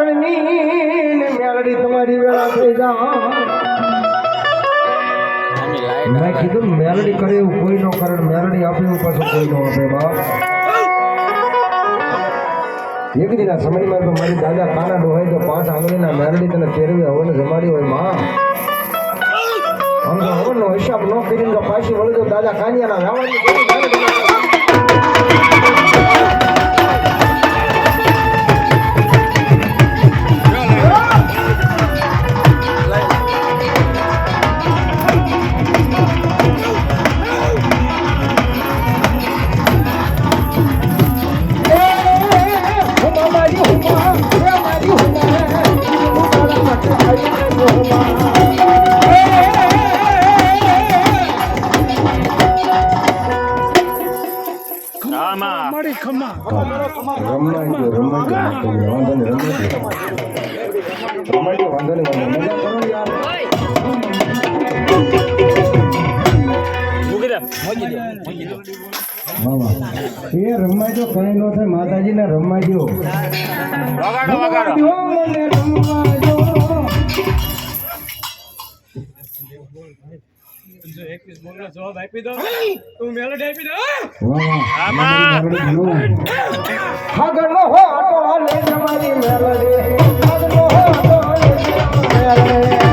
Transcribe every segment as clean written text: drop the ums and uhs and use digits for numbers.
કરણની ને મેલડી તમારી વેળા થઈ જા મેં કીધું મેલડી કરે એવું કોઈ નો કરણ મેલડી આપે એવું પાછું કોઈ નો આપે બાપ એક દિના સમયમાં તો મારી દાદા કાના ડોહાઈ તો 5 આંગળીના મેલડી તને તેરવી હવન જમાડી હોય માં આમ તો હવનનો હિસાબ ન કરીને તો પાછી વળી તો દાદા કાનિયાના વ્યવહારની એ રમાજો કઈ નો થાય માતાજી ને રમાજો જવાબ આપી દો તું મેલોડી આપી દો આગળનો હો આટો લે તમારી મેલડી આગળનો હો આટો લે મેલડી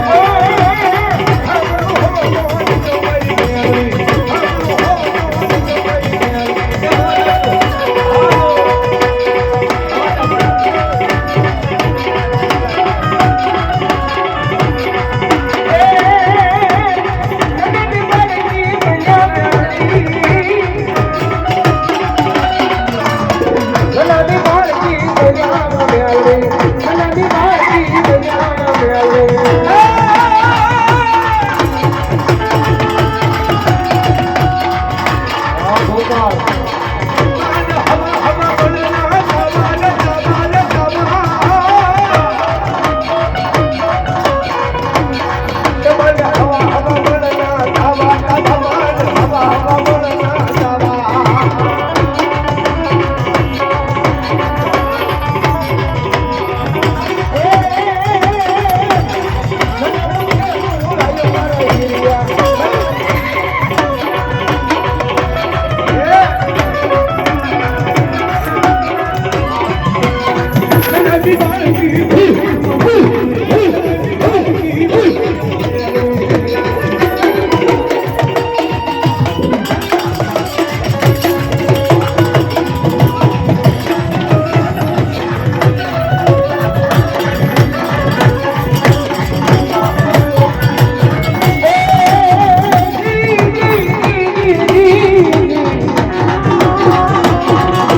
Happy birthday.